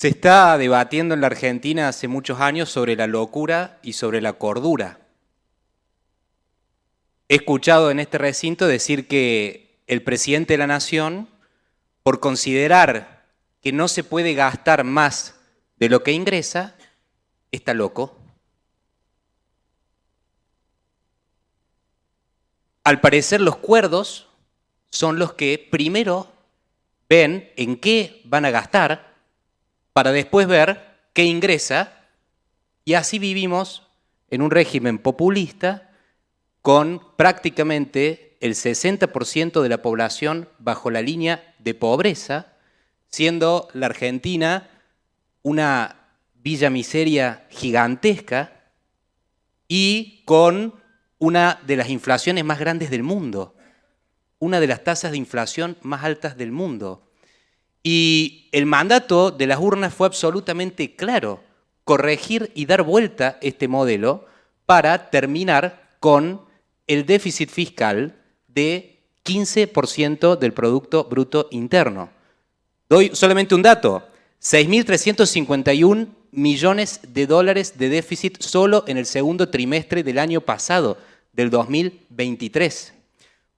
Se está debatiendo en la Argentina hace muchos años sobre la locura y sobre la cordura. He escuchado en este recinto decir que el presidente de la Nación, por considerar que no se puede gastar más de lo que ingresa, está loco. Al parecer los cuerdos son los que primero ven en qué van a gastar para después ver qué ingresa, y así vivimos en un régimen populista con prácticamente el 60% de la población bajo la línea de pobreza, siendo la Argentina una villa miseria gigantesca y con una de las inflaciones más grandes del mundo, una de las tasas de inflación más altas del mundo. Y el mandato de las urnas fue absolutamente claro: corregir y dar vuelta este modelo para terminar con el déficit fiscal de 15% del Producto Bruto Interno. Doy solamente un dato: 6.351 millones de dólares de déficit solo en el segundo trimestre del año pasado, del 2023.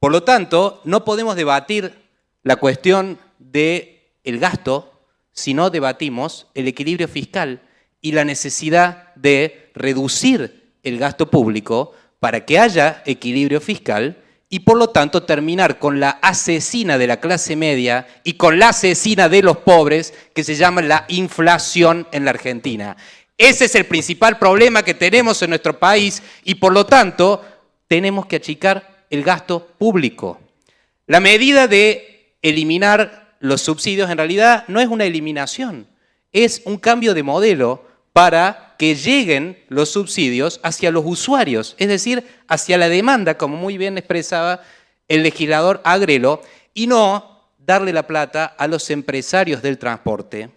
Por lo tanto, no podemos debatir la cuestión del gasto si no debatimos el equilibrio fiscal y la necesidad de reducir el gasto público para que haya equilibrio fiscal y por lo tanto terminar con la asesina de la clase media y con la asesina de los pobres que se llama la inflación en la Argentina. Ese es el principal problema que tenemos en nuestro país y por lo tanto tenemos que achicar el gasto público. La medida de eliminar los subsidios en realidad no es una eliminación, es un cambio de modelo para que lleguen los subsidios hacia los usuarios, es decir, hacia la demanda, como muy bien expresaba el legislador Agrelo, y no darle la plata a los empresarios del transporte.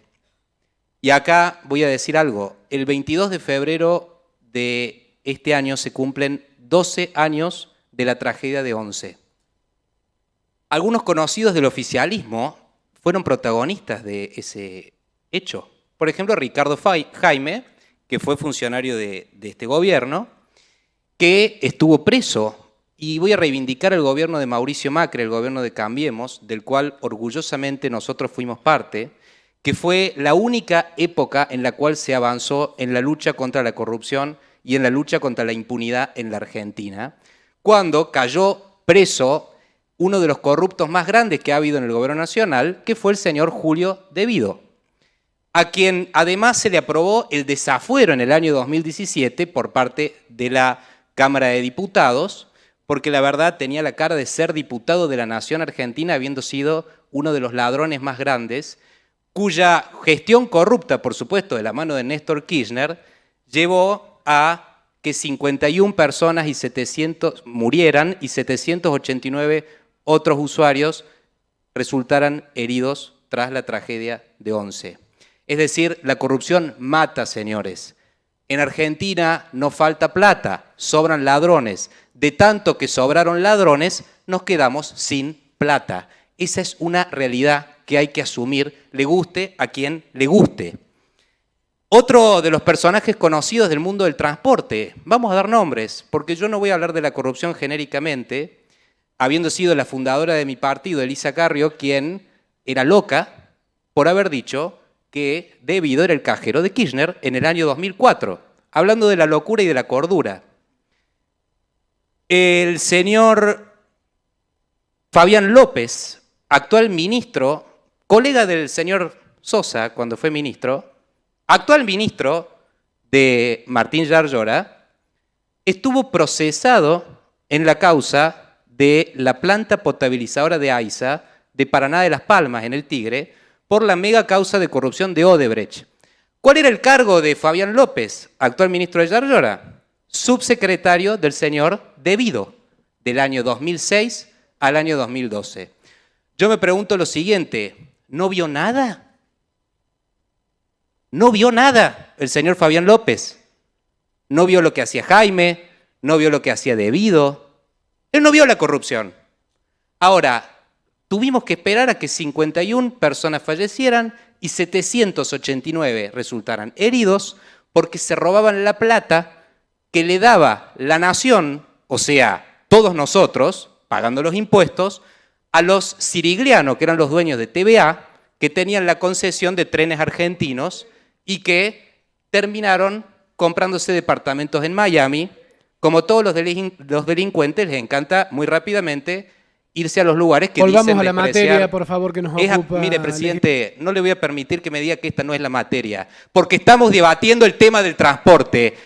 Y acá voy a decir algo: el 22 de febrero de este año se cumplen 12 años de la tragedia de Once. Algunos conocidos del oficialismo fueron protagonistas de ese hecho. Por ejemplo, Ricardo Jaime, que fue funcionario de este gobierno, que estuvo preso. Y voy a reivindicar el gobierno de Mauricio Macri, el gobierno de Cambiemos, del cual orgullosamente nosotros fuimos parte, que fue la única época en la cual se avanzó en la lucha contra la corrupción y en la lucha contra la impunidad en la Argentina, cuando cayó preso uno de los corruptos más grandes que ha habido en el gobierno nacional, que fue el señor Julio De Vido, a quien además se le aprobó el desafuero en el año 2017 por parte de la Cámara de Diputados, porque la verdad tenía la cara de ser diputado de la Nación Argentina, habiendo sido uno de los ladrones más grandes, cuya gestión corrupta, por supuesto, de la mano de Néstor Kirchner, llevó a que 51 personas y 700 murieran y 789 otros usuarios resultaran heridos tras la tragedia de Once. Es decir, la corrupción mata, señores. En Argentina no falta plata, sobran ladrones. De tanto que sobraron ladrones, nos quedamos sin plata. Esa es una realidad que hay que asumir, le guste a quien le guste. Otro de los personajes conocidos del mundo del transporte, vamos a dar nombres, porque yo no voy a hablar de la corrupción genéricamente, habiendo sido la fundadora de mi partido, Elisa Carrió, quien era loca por haber dicho que De Vido era el cajero de Kirchner en el año 2004, hablando de la locura y de la cordura. El señor Fabián López, actual ministro, colega del señor Sosa cuando fue ministro, actual ministro de Martín Yarlora, estuvo procesado en la causa de la planta potabilizadora de AISA de Paraná de las Palmas, en el Tigre, por la mega causa de corrupción de Odebrecht. ¿Cuál era el cargo de Fabián López, actual ministro de Yarlora? Subsecretario del señor De Vido, del año 2006 al año 2012. Yo me pregunto lo siguiente: ¿no vio nada? ¿No vio nada el señor Fabián López? ¿No vio lo que hacía Jaime? ¿No vio lo que hacía De Vido? Él no vio la corrupción. Ahora, tuvimos que esperar a que 51 personas fallecieran, y 789 resultaran heridos porque se robaban la plata que le daba la nación, o sea, todos nosotros, pagando los impuestos, a los siriglianos, que eran los dueños de TVA, que tenían la concesión de trenes argentinos y que terminaron comprándose departamentos en Miami. Como todos los delincuentes, les encanta muy rápidamente irse a los lugares que Volvamos dicen a la despreciar. materia, por favor, que nos ocupa. Mire, presidente, no le voy a permitir que me diga que esta no es la materia, porque estamos debatiendo el tema del transporte.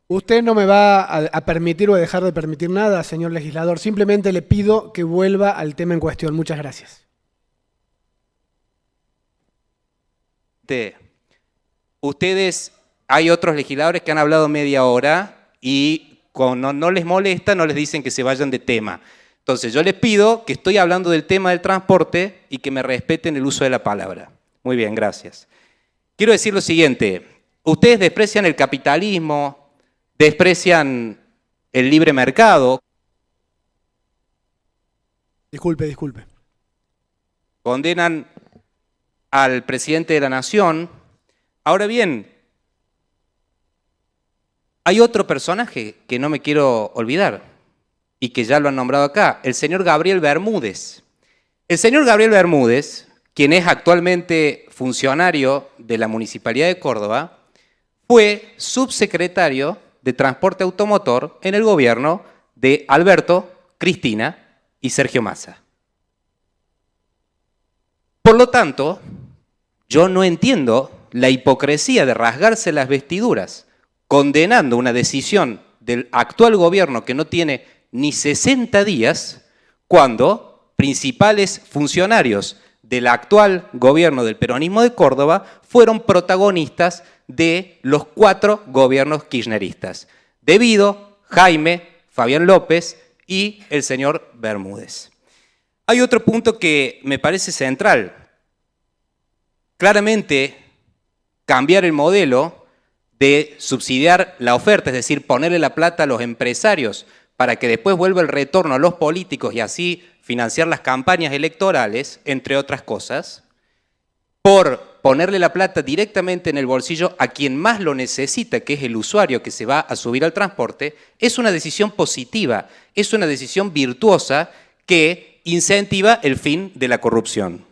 Usted no me va a permitir o a dejar de permitir nada, señor legislador. Simplemente le pido que vuelva al tema en cuestión. Muchas gracias. Ustedes, hay otros legisladores que han hablado media hora y cuando no les molesta, no les dicen que se vayan de tema. Entonces yo les pido que estoy hablando del tema del transporte y que me respeten el uso de la palabra. Muy bien, gracias. Quiero decir lo siguiente, ustedes desprecian el capitalismo, desprecian el libre mercado. Disculpe. Condenan al presidente de la nación. Ahora bien, hay otro personaje que no me quiero olvidar y que ya lo han nombrado acá, el señor Gabriel Bermúdez. El señor Gabriel Bermúdez, quien es actualmente funcionario de la Municipalidad de Córdoba, fue subsecretario de Transporte Automotor en el gobierno de Alberto, Cristina y Sergio Massa. Por lo tanto, yo no entiendo la hipocresía de rasgarse las vestiduras condenando una decisión del actual gobierno que no tiene ni 60 días, cuando principales funcionarios del actual gobierno del peronismo de Córdoba fueron protagonistas de los 4 gobiernos kirchneristas. Devido, Jaime, Fabián López y el señor Bermúdez. Hay otro punto que me parece central. Claramente, cambiar el modelo de subsidiar la oferta, es decir, ponerle la plata a los empresarios para que después vuelva el retorno a los políticos y así financiar las campañas electorales, entre otras cosas, por ponerle la plata directamente en el bolsillo a quien más lo necesita, que es el usuario que se va a subir al transporte, es una decisión positiva, es una decisión virtuosa que incentiva el fin de la corrupción.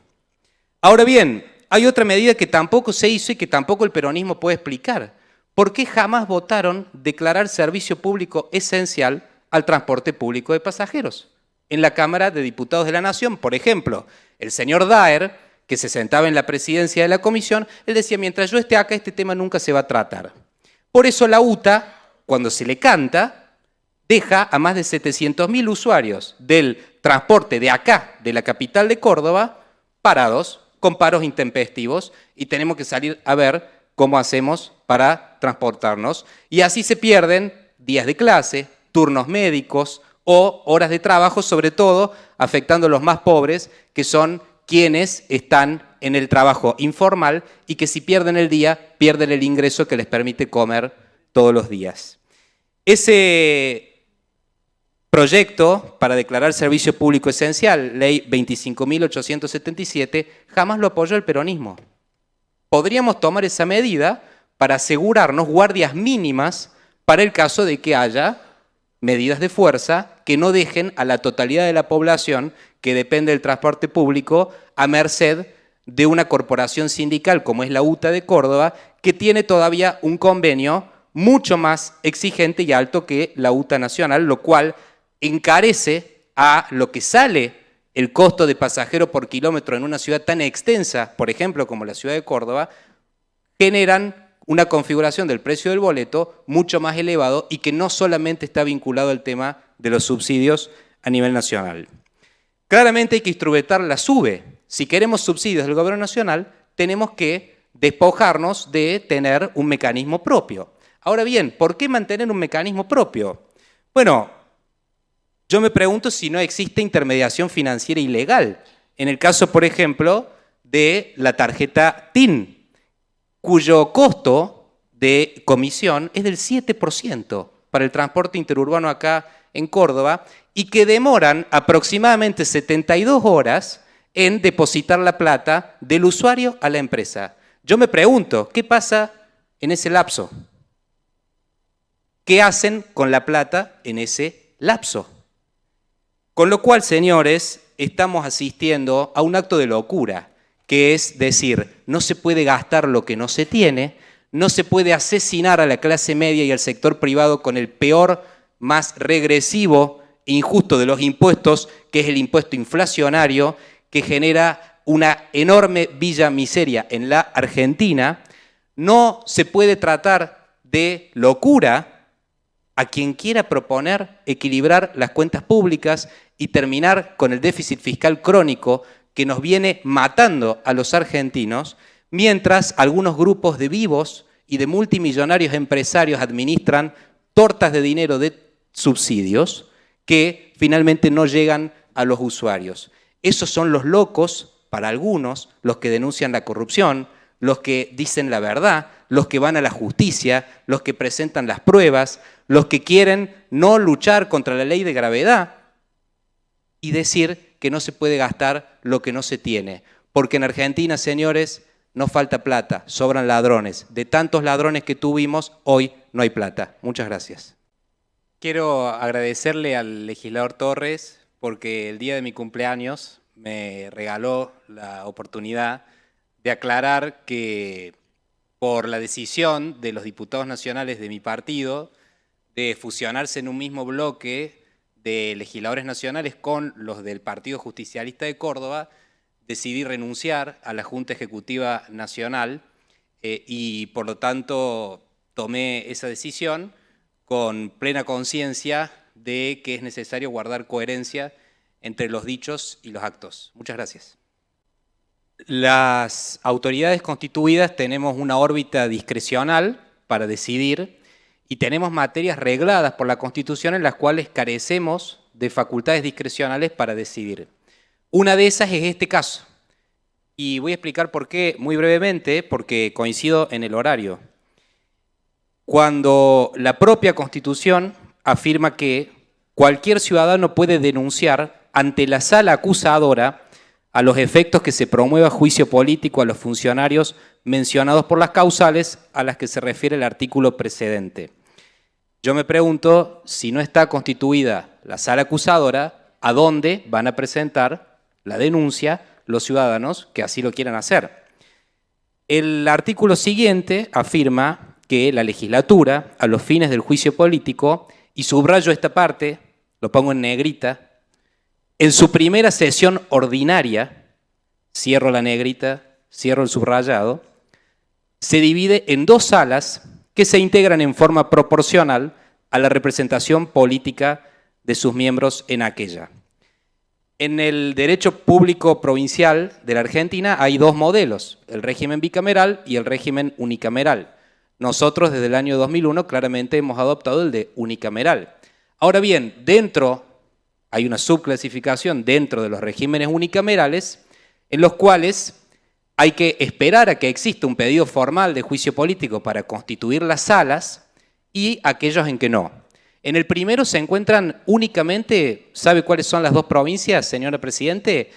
Ahora bien, hay otra medida que tampoco se hizo y que tampoco el peronismo puede explicar. ¿Por qué jamás votaron declarar servicio público esencial al transporte público de pasajeros? En la Cámara de Diputados de la Nación, por ejemplo, el señor Daer, que se sentaba en la presidencia de la comisión, él decía, mientras yo esté acá, este tema nunca se va a tratar. Por eso la UTA, cuando se le canta, deja a más de 700.000 usuarios del transporte de acá, de la capital de Córdoba, parados, con paros intempestivos, y tenemos que salir a ver cómo hacemos para transportarnos. Y así se pierden días de clase, turnos médicos o horas de trabajo, sobre todo afectando a los más pobres, que son quienes están en el trabajo informal y que si pierden el día, pierden el ingreso que les permite comer todos los días. Ese proyecto para declarar servicio público esencial, ley 25.877, jamás lo apoyó el peronismo. Podríamos tomar esa medida para asegurarnos guardias mínimas para el caso de que haya medidas de fuerza que no dejen a la totalidad de la población que depende del transporte público a merced de una corporación sindical como es la UTA de Córdoba, que tiene todavía un convenio mucho más exigente y alto que la UTA nacional, lo cual encarece a lo que sale el costo de pasajero por kilómetro en una ciudad tan extensa, por ejemplo, como la ciudad de Córdoba, generan una configuración del precio del boleto mucho más elevado y que no solamente está vinculado al tema de los subsidios a nivel nacional. Claramente hay que instrumentar la SUBE. Si queremos subsidios del gobierno nacional, tenemos que despojarnos de tener un mecanismo propio. Ahora bien, ¿por qué mantener un mecanismo propio? Bueno, yo me pregunto si no existe intermediación financiera ilegal. En el caso, por ejemplo, de la tarjeta TIN, cuyo costo de comisión es del 7% para el transporte interurbano acá en Córdoba y que demoran aproximadamente 72 horas en depositar la plata del usuario a la empresa. Yo me pregunto, ¿qué pasa en ese lapso? ¿Qué hacen con la plata en ese lapso? Con lo cual, señores, estamos asistiendo a un acto de locura, que es decir, no se puede gastar lo que no se tiene, no se puede asesinar a la clase media y al sector privado con el peor, más regresivo e injusto de los impuestos, que es el impuesto inflacionario, que genera una enorme villa miseria en la Argentina. No se puede tratar de locura a quien quiera proponer equilibrar las cuentas públicas y terminar con el déficit fiscal crónico que nos viene matando a los argentinos, mientras algunos grupos de vivos y de multimillonarios empresarios administran tortas de dinero de subsidios que finalmente no llegan a los usuarios. Esos son los locos, para algunos, los que denuncian la corrupción, los que dicen la verdad, los que van a la justicia, los que presentan las pruebas, los que quieren no luchar contra la ley de gravedad y decir que no se puede gastar lo que no se tiene. Porque en Argentina, señores, no falta plata, sobran ladrones. De tantos ladrones que tuvimos, hoy no hay plata. Muchas gracias. Quiero agradecerle al legislador Torres porque el día de mi cumpleaños me regaló la oportunidad de aclarar que por la decisión de los diputados nacionales de mi partido de fusionarse en un mismo bloque de legisladores nacionales con los del Partido Justicialista de Córdoba, decidí renunciar a la Junta Ejecutiva Nacional y por lo tanto tomé esa decisión con plena conciencia de que es necesario guardar coherencia entre los dichos y los actos. Muchas gracias. Las autoridades constituidas tenemos una órbita discrecional para decidir y tenemos materias regladas por la Constitución en las cuales carecemos de facultades discrecionales para decidir. Una de esas es este caso. Y voy a explicar por qué muy brevemente, porque coincido en el horario. Cuando la propia Constitución afirma que cualquier ciudadano puede denunciar ante la sala acusadora a los efectos que se promueva juicio político a los funcionarios mencionados por las causales a las que se refiere el artículo precedente. Yo me pregunto, si no está constituida la sala acusadora, ¿a dónde van a presentar la denuncia los ciudadanos que así lo quieran hacer? El artículo siguiente afirma que la legislatura, a los fines del juicio político, y subrayo esta parte, lo pongo en negrita, en su primera sesión ordinaria, cierro la negrita, cierro el subrayado, se divide en dos salas que se integran en forma proporcional a la representación política de sus miembros en aquella. En el derecho público provincial de la Argentina hay dos modelos, el régimen bicameral y el régimen unicameral. Nosotros desde el año 2001 claramente hemos adoptado el de unicameral. Ahora bien, hay una subclasificación dentro de los regímenes unicamerales en los cuales hay que esperar a que exista un pedido formal de juicio político para constituir las salas y aquellos en que no. En el primero se encuentran únicamente, ¿sabe cuáles son las dos provincias, señora Presidente?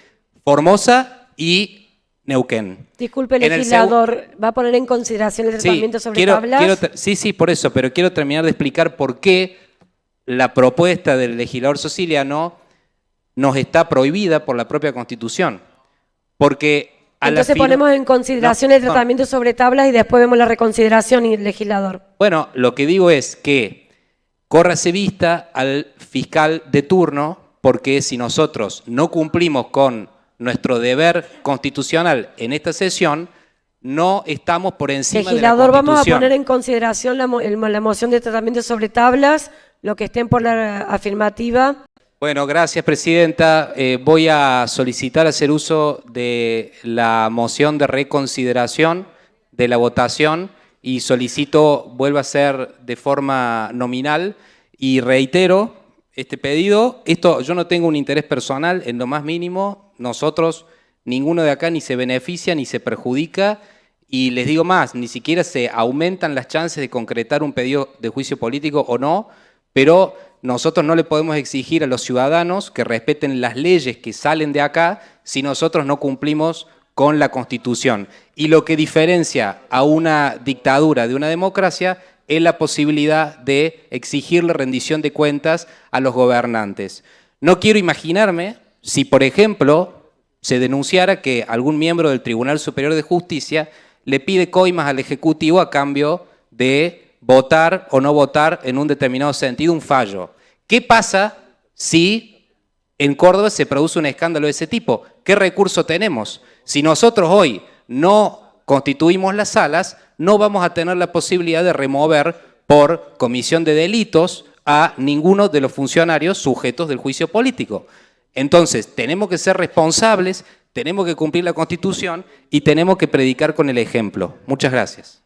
Formosa y Neuquén. Disculpe, legislador, ¿va a poner en consideración el tratamiento sobre tablas? Sí, por eso, pero quiero terminar de explicar por qué la propuesta del legislador siciliano nos está prohibida por la propia Constitución. Porque entonces ponemos en consideración el tratamiento sobre tablas y después vemos la reconsideración, legislador. Bueno, lo que digo es que córrase vista al fiscal de turno, porque si nosotros no cumplimos con nuestro deber constitucional en esta sesión, no estamos por encima de la Constitución. Legislador, vamos a poner en consideración la moción de tratamiento sobre tablas, lo que estén por la afirmativa. Bueno, gracias, Presidenta. Voy a solicitar hacer uso de la moción de reconsideración de la votación y solicito vuelva a ser de forma nominal y reitero este pedido. Yo no tengo un interés personal en lo más mínimo. Nosotros, ninguno de acá ni se beneficia ni se perjudica y les digo más, ni siquiera se aumentan las chances de concretar un pedido de juicio político o no, pero nosotros no le podemos exigir a los ciudadanos que respeten las leyes que salen de acá si nosotros no cumplimos con la Constitución. Y lo que diferencia a una dictadura de una democracia es la posibilidad de exigirle rendición de cuentas a los gobernantes. No quiero imaginarme si, por ejemplo, se denunciara que algún miembro del Tribunal Superior de Justicia le pide coimas al Ejecutivo a cambio de votar o no votar en un determinado sentido un fallo. ¿Qué pasa si en Córdoba se produce un escándalo de ese tipo? ¿Qué recurso tenemos? Si nosotros hoy no constituimos las salas, no vamos a tener la posibilidad de remover por comisión de delitos a ninguno de los funcionarios sujetos del juicio político. Entonces, tenemos que ser responsables, tenemos que cumplir la Constitución y tenemos que predicar con el ejemplo. Muchas gracias.